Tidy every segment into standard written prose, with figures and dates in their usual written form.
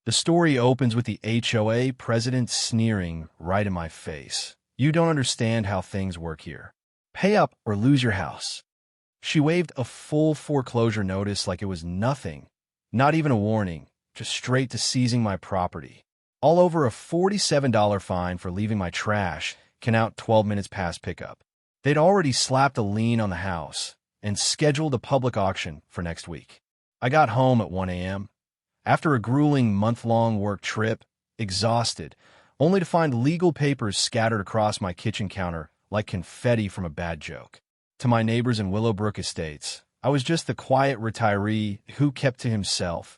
The story opens with the HOA president sneering right in my face. "You don't understand how things work here. Pay up or lose your house." She waved a full foreclosure notice like it was nothing, not even a warning, just straight to seizing my property. All over a $47 fine for leaving my trash can out 12 minutes past pickup. They'd already slapped a lien on the house and scheduled a public auction for next week. I got home at 1 a.m. after a grueling month-long work trip, exhausted, only to find legal papers scattered across my kitchen counter like confetti from a bad joke. To my neighbors in Willowbrook Estates, I was just the quiet retiree who kept to himself,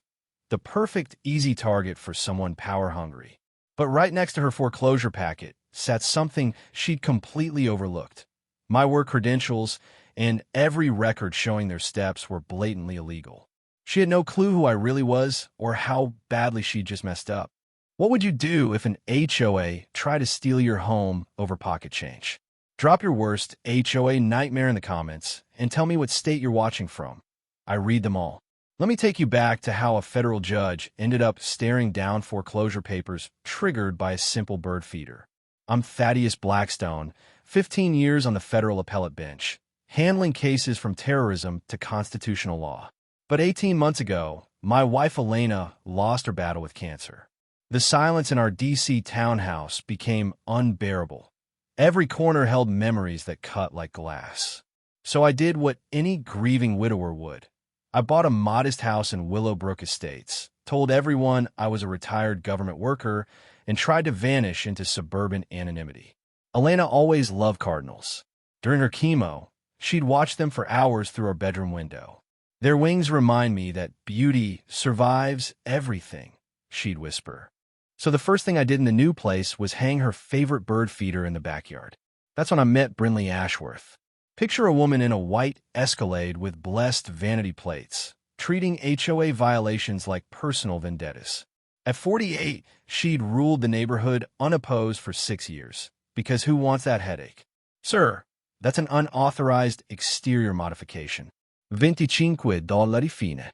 the perfect, easy target for someone power-hungry. But right next to her foreclosure packet sat something she'd completely overlooked. My work credentials and every record showing their steps were blatantly illegal. She had no clue who I really was or how badly she'd just messed up. What would you do if an HOA tried to steal your home over pocket change? Drop your worst HOA nightmare in the comments and tell me what state you're watching from. I read them all. Let me take you back to how a federal judge ended up staring down foreclosure papers triggered by a simple bird feeder. I'm Thaddeus Blackstone, 15 years on the federal appellate bench, handling cases from terrorism to constitutional law. But 18 months ago, my wife Elena lost her battle with cancer. The silence in our D.C. townhouse became unbearable. Every corner held memories that cut like glass. So I did what any grieving widower would. I bought a modest house in Willowbrook Estates, told everyone I was a retired government worker, and tried to vanish into suburban anonymity. Elena always loved cardinals. During her chemo, she'd watch them for hours through our bedroom window. "Their wings remind me that beauty survives everything," she'd whisper. So the first thing I did in the new place was hang her favorite bird feeder in the backyard. That's when I met Brinley Ashworth. Picture a woman in a white Escalade with blessed vanity plates, treating HOA violations like personal vendettas. At 48, she'd ruled the neighborhood unopposed for 6 years. Because who wants that headache? "Sir, that's an unauthorized exterior modification. $25 fine."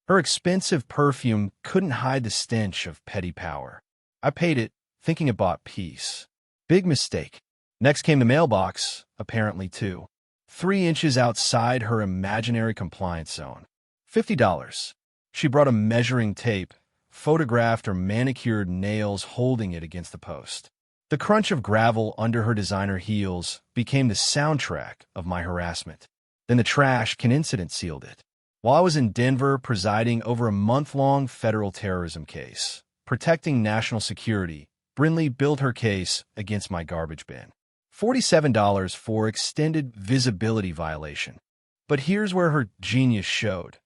Her expensive perfume couldn't hide the stench of petty power. I paid it, thinking it bought peace. Big mistake. Next came the mailbox, apparently too. 3 inches outside her imaginary compliance zone. $50. She brought a measuring tape, photographed her manicured nails holding it against the post. The crunch of gravel under her designer heels became the soundtrack of my harassment. Then the trash can incident sealed it. While I was in Denver presiding over a month-long federal terrorism case, protecting national security, Brinley billed her case against my garbage bin. $47 for extended visibility violation. But here's where her genius showed.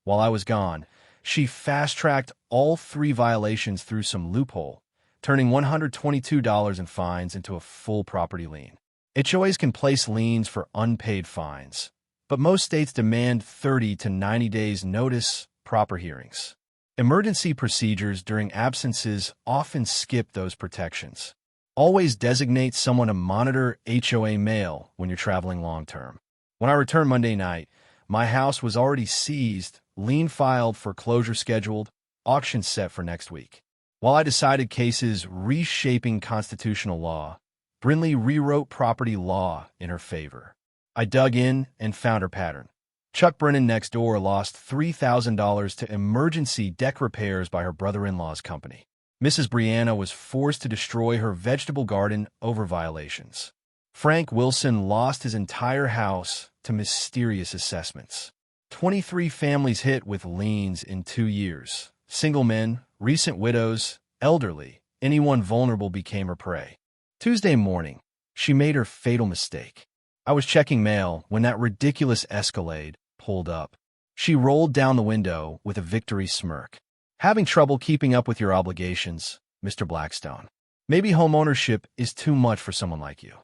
While I was gone, she fast-tracked all 3 violations through some loophole, turning $122 in fines into a full property lien. HOAs can place liens for unpaid fines, but most states demand 30 to 90 days notice, proper hearings. Emergency procedures during absences often skip those protections. Always designate someone to monitor HOA mail when you're traveling long-term. When I returned Monday night, my house was already seized, lien filed, foreclosure scheduled, auction set for next week. While I decided cases reshaping constitutional law, Brinley rewrote property law in her favor. I dug in and found her pattern. Chuck Brennan next door lost $3,000 to emergency deck repairs by her brother-in-law's company. Mrs. Brianna was forced to destroy her vegetable garden over violations. Frank Wilson lost his entire house to mysterious assessments. 23 families hit with liens in 2 years. Single men, recent widows, elderly, anyone vulnerable became her prey. Tuesday morning, she made her fatal mistake. I was checking mail when that ridiculous Escalade pulled up. She rolled down the window with a victory smirk. "Having trouble keeping up with your obligations, Mr. Blackstone. Maybe homeownership is too much for someone like you."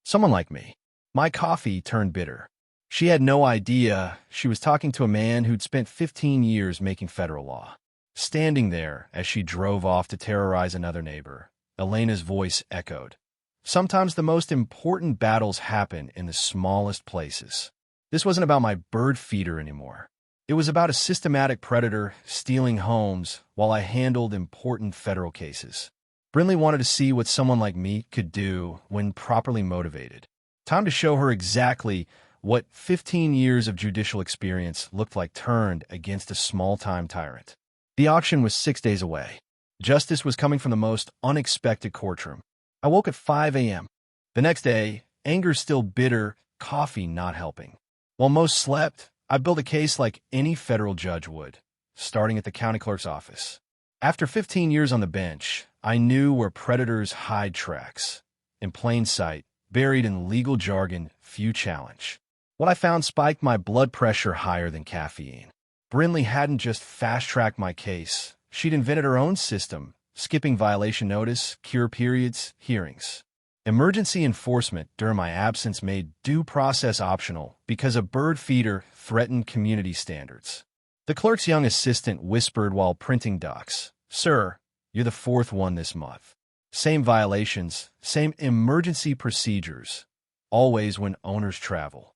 Someone like me. My coffee turned bitter. She had no idea she was talking to a man who'd spent 15 years making federal law. Standing there as she drove off to terrorize another neighbor, Elena's voice echoed. Sometimes the most important battles happen in the smallest places. This wasn't about my bird feeder anymore. It was about a systematic predator stealing homes while I handled important federal cases. Brinley wanted to see what someone like me could do when properly motivated. Time to show her exactly what 15 years of judicial experience looked like turned against a small-time tyrant. The auction was 6 days away. Justice was coming from the most unexpected courtroom. I woke at 5 a.m. The next day, anger still bitter, coffee not helping. While most slept, I built a case like any federal judge would, starting at the county clerk's office. After 15 years on the bench, I knew where predators hide tracks. In plain sight, buried in legal jargon, few challenge. What I found spiked my blood pressure higher than caffeine. Brinley hadn't just fast-tracked my case. She'd invented her own system, skipping violation notice, cure periods, hearings. Emergency enforcement during my absence made due process optional because a bird feeder threatened community standards. The clerk's young assistant whispered while printing docs, "Sir, you're the fourth one this month. Same violations, same emergency procedures, always when owners travel."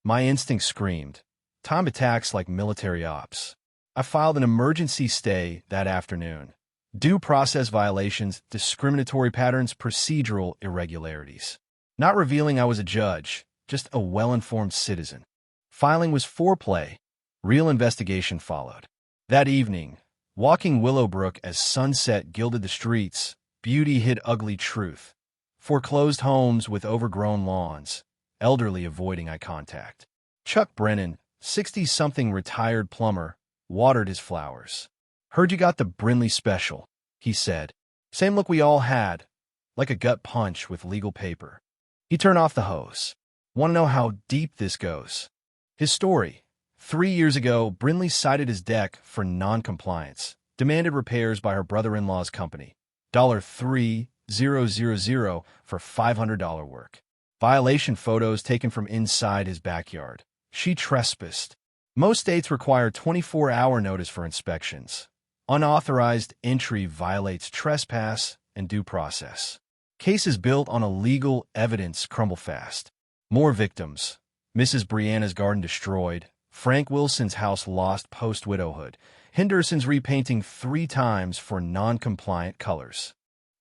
My instinct screamed, time attacks like military ops. I filed an emergency stay that afternoon. Due process violations, discriminatory patterns, procedural irregularities. Not revealing I was a judge, just a well-informed citizen. Filing was foreplay. Real investigation followed. That evening, walking Willowbrook as sunset gilded the streets, beauty hid ugly truth. Foreclosed homes with overgrown lawns, elderly avoiding eye contact. Chuck Brennan, 60-something retired plumber, watered his flowers. "Heard you got the Brinley special," he said. Same look we all had, like a gut punch with legal paper. He turned off the hose. "Want to know how deep this goes?" His story. 3 years ago, Brinley cited his deck for non-compliance, demanded repairs by her brother-in-law's company. $3,000 for $500 work. Violation photos taken from inside his backyard. She trespassed. Most states require 24-hour notice for inspections. Unauthorized entry violates trespass and due process. Cases built on illegal evidence crumble fast. More victims. Mrs. Brianna's garden destroyed. Frank Wilson's house lost post-widowhood. Henderson's repainting 3 times for non-compliant colors.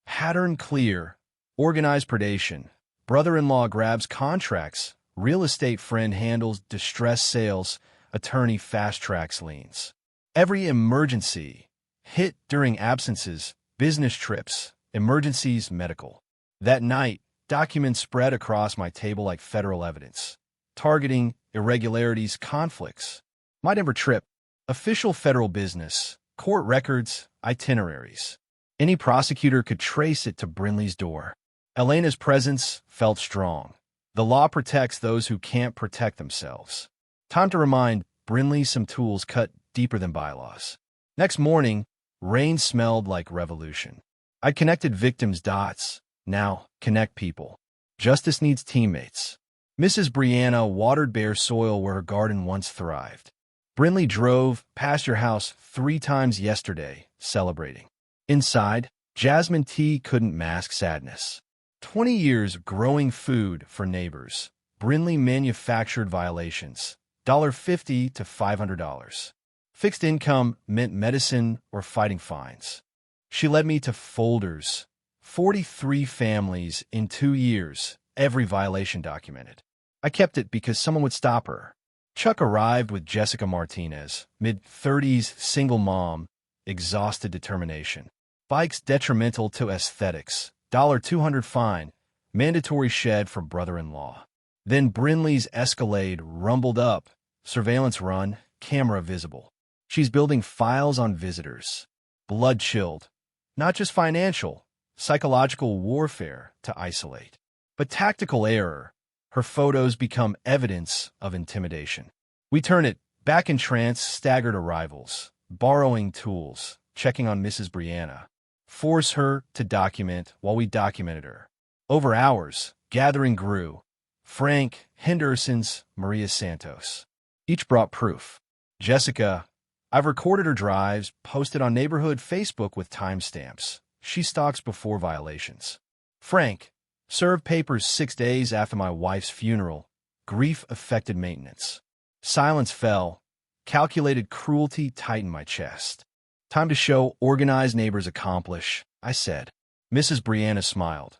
Pattern clear. Organized predation. Brother-in-law grabs contracts. Real estate friend handles distress sales. Attorney fast-tracks liens. Every emergency. Hit during absences. Business trips. Emergencies medical. That night, documents spread across my table like federal evidence. Targeting, irregularities, conflicts. Might ever trip. Official federal business. Court records. Itineraries. Any prosecutor could trace it to Brinley's door. Elena's presence felt strong. The law protects those who can't protect themselves. Time to remind Brinley some tools cut deeper than bylaws. Next morning, rain smelled like revolution. I connected victims' dots. Now, connect people. Justice needs teammates. Mrs. Brianna watered bare soil where her garden once thrived. Brinley drove past your house 3 times yesterday, celebrating. Inside, Jasmine tea couldn't mask sadness. 20 years growing food for neighbors. Brinley manufactured violations. $50 to $500. Fixed income meant medicine or fighting fines. She led me to folders. 43 families in 2 years, every violation documented. I kept it because someone would stop her. Chuck arrived with Jessica Martinez, mid-30s, single mom, exhausted determination. Bikes detrimental to aesthetics. $200 fine, mandatory shed for brother-in-law. Then Brinley's Escalade rumbled up, surveillance run, camera visible. She's building files on visitors. Blood-chilled. Not just financial, psychological warfare to isolate. But tactical error. Her photos become evidence of intimidation. We turn it back in trance, staggered arrivals, borrowing tools, checking on Mrs. Brianna. Force her to document while we documented her. Over hours, gathering grew. Frank, Henderson's, Maria Santos. Each brought proof. Jessica, I've recorded her drives, posted on neighborhood Facebook with timestamps. She stalks before violations. Frank, served papers 6 days after my wife's funeral. Grief affected maintenance. Silence fell. Calculated cruelty tightened my chest. Time to show organized neighbors accomplish, I said. Mrs. Brianna smiled.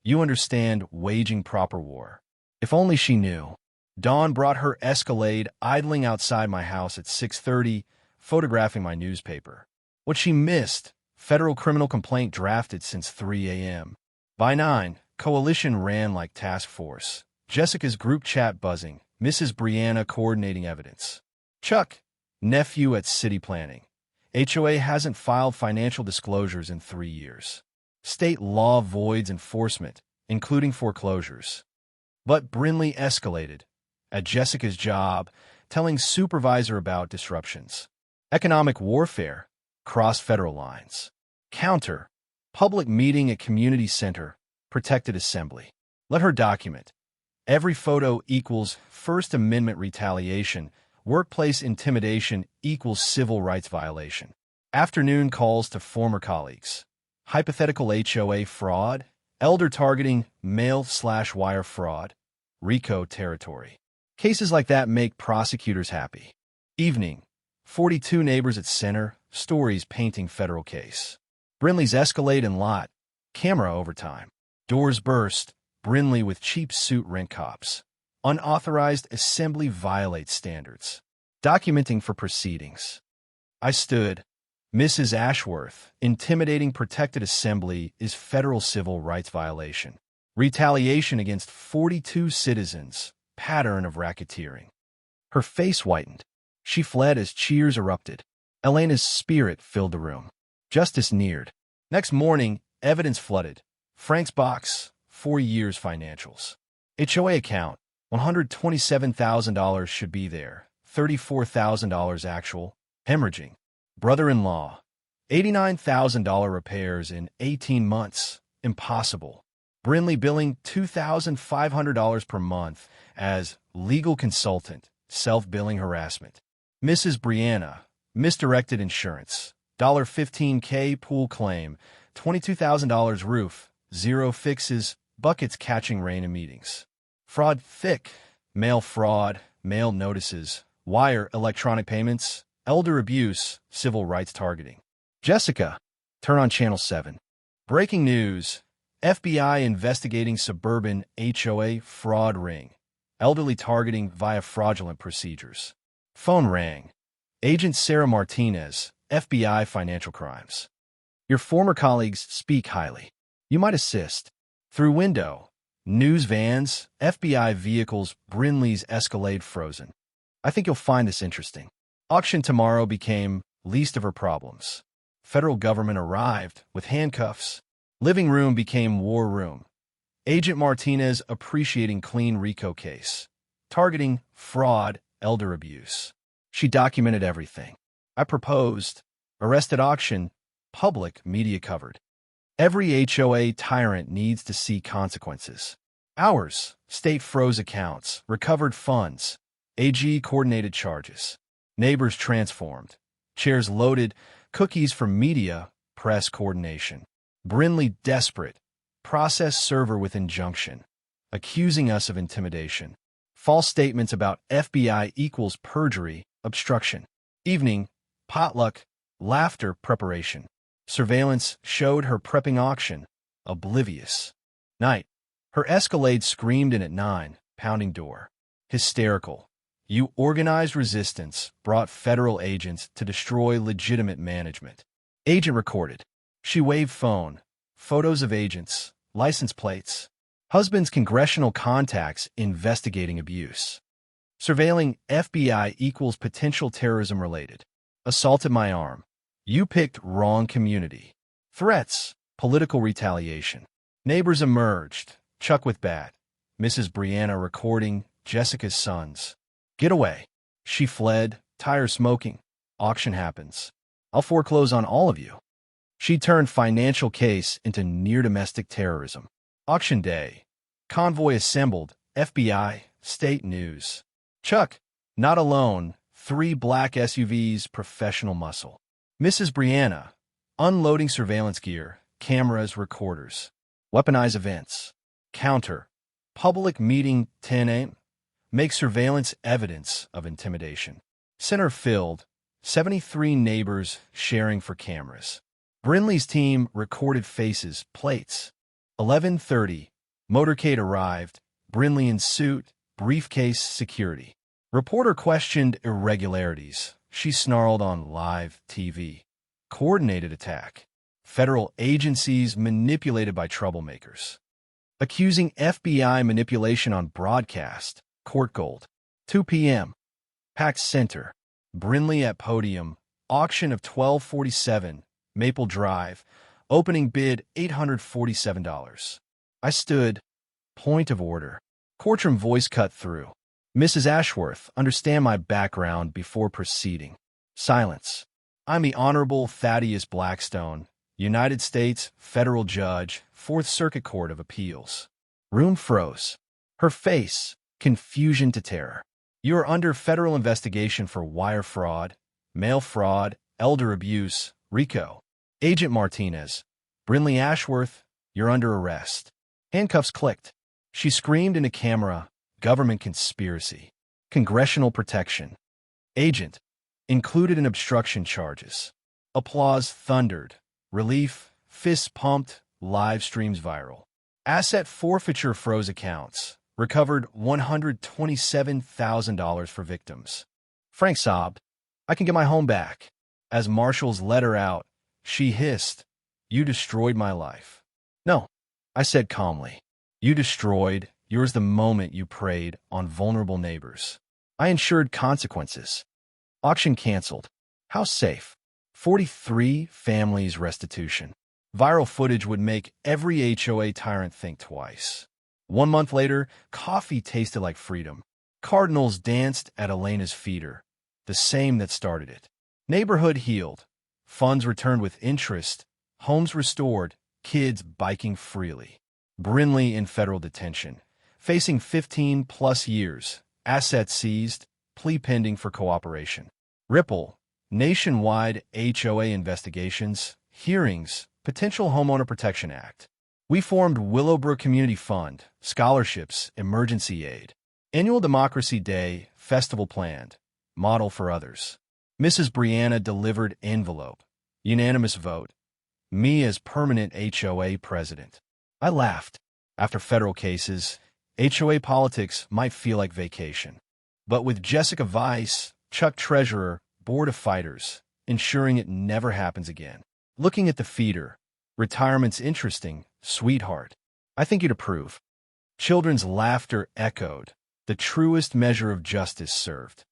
You understand waging proper war. If only she knew. Dawn brought her Escalade idling outside my house at 6:30, photographing my newspaper. What she missed, federal criminal complaint drafted since 3 a.m. By 9, coalition ran like task force. Jessica's group chat buzzing, Mrs. Brianna coordinating evidence. Chuck, nephew at city planning. HOA hasn't filed financial disclosures in 3 years. State law voids enforcement, including foreclosures. But Brinley escalated. At Jessica's job, telling supervisor about disruptions. Economic warfare, cross federal lines. Counter, public meeting at community center, protected assembly. Let her document. Every photo equals First Amendment retaliation, workplace intimidation equals civil rights violation. Afternoon calls to former colleagues. Hypothetical HOA fraud, elder targeting, mail/wire fraud, RICO territory. Cases like that make prosecutors happy. Evening, 42 neighbors at center, stories painting federal case. Brinley's Escalade and lot, camera overtime. Doors burst, Brinley with cheap suit rent cops. Unauthorized assembly violates standards. Documenting for proceedings. I stood. Mrs. Ashworth, intimidating protected assembly is federal civil rights violation. Retaliation against 42 citizens, pattern of racketeering. Her face whitened. She fled as cheers erupted. Elena's spirit filled the room. Justice neared. Next morning, evidence flooded. Frank's box, 4 years financials. HOA account, $127,000 should be there. $34,000 actual. Hemorrhaging. Brother-in-law, $89,000 repairs in 18 months. Impossible. Brinley billing $2,500 per month as legal consultant, self-billing harassment. Mrs. Brianna, misdirected insurance, $15K pool claim, $22,000 roof, 0 fixes, buckets catching rain in meetings. Fraud thick, mail fraud, mail notices, wire electronic payments, elder abuse, civil rights targeting. Jessica, turn on Channel 7. Breaking news. FBI investigating suburban HOA fraud ring. Elderly targeting via fraudulent procedures. Phone rang. Agent Sarah Martinez, FBI Financial Crimes. Your former colleagues speak highly. You might assist. Through window. News vans, FBI vehicles, Brinley's Escalade frozen. I think you'll find this interesting. Auction tomorrow became least of her problems. Federal government arrived with handcuffs. Living room became war room. Agent Martinez appreciating clean RICO case. Targeting fraud, elder abuse. She documented everything. I proposed. Arrested auction. Public media covered. Every HOA tyrant needs to see consequences. Hours. State froze accounts. Recovered funds. AG coordinated charges. Neighbors transformed. Chairs loaded. Cookies from media. Press coordination. Brinley desperate. Process server with injunction. Accusing us of intimidation. False statements about FBI equals perjury. Obstruction. Evening. Potluck. Laughter preparation. Surveillance showed her prepping auction. Oblivious. Night. Her Escalade screamed in at 9, pounding door. Hysterical. You organized resistance, brought federal agents to destroy legitimate management. Agent recorded. She waved phone. Photos of agents. License plates. Husband's congressional contacts investigating abuse. Surveilling FBI equals potential terrorism related. Assaulted my arm. You picked wrong community. Threats. Political retaliation. Neighbors emerged. Chuck with bat. Mrs. Brianna recording Jessica's sons. Get away. She fled. Tire smoking. Auction happens. I'll foreclose on all of you. She turned financial case into near domestic terrorism. Auction day. Convoy assembled. FBI. State news. Chuck. Not alone. 3 black SUVs. Professional muscle. Mrs. Brianna. Unloading surveillance gear. Cameras. Recorders. Weaponize events. Counter. Public meeting 10 a.m. Make surveillance evidence of intimidation. Center filled, 73 neighbors sharing for cameras. Brinley's team recorded faces, plates. 11:30, motorcade arrived, Brinley in suit, briefcase, security. Reporter questioned irregularities. She snarled on live TV. Coordinated attack. Federal agencies manipulated by troublemakers. Accusing FBI manipulation on broadcast. Court gold. 2 p.m. Packed center. Brinley at podium. Auction of $1247. Maple Drive. Opening bid $847. I stood. Point of order. Courtroom voice cut through. Mrs. Ashworth, understand my background before proceeding. Silence. I'm the Honorable Thaddeus Blackstone, United States Federal Judge, Fourth Circuit Court of Appeals. Room froze. Her face, confusion to terror. You are under federal investigation for wire fraud, mail fraud, elder abuse, RICO. Agent Martinez. Brinley Ashworth, you're under arrest. Handcuffs clicked. She screamed into camera, government conspiracy, congressional protection. Agent, included in obstruction charges. Applause thundered. Relief, fists pumped, live streams viral. Asset forfeiture froze accounts. Recovered $127,000 for victims. Frank sobbed, I can get my home back. As marshals let her out, she hissed, you destroyed my life. No, I said calmly. You destroyed yours the moment you preyed on vulnerable neighbors. I ensured consequences. Auction canceled. House safe. 43 families restitution. Viral footage would make every HOA tyrant think twice. 1 month later, coffee tasted like freedom. Cardinals danced at Elena's feeder, the same that started it. Neighborhood healed. Funds returned with interest. Homes restored. Kids biking freely. Brinley in federal detention, facing 15-plus years, assets seized, plea pending for cooperation. Ripple, nationwide HOA investigations, hearings, potential Homeowner Protection Act. We formed Willowbrook Community Fund, scholarships, emergency aid. Annual Democracy Day, festival planned, model for others. Mrs. Brianna delivered envelope, unanimous vote. Me as permanent HOA president. I laughed. After federal cases, HOA politics might feel like vacation. But with Jessica Weiss, Chuck Treasurer, Board of Fighters, ensuring it never happens again. Looking at the feeder, retirement's interesting, sweetheart. I think you'd approve. Children's laughter echoed, the truest measure of justice served.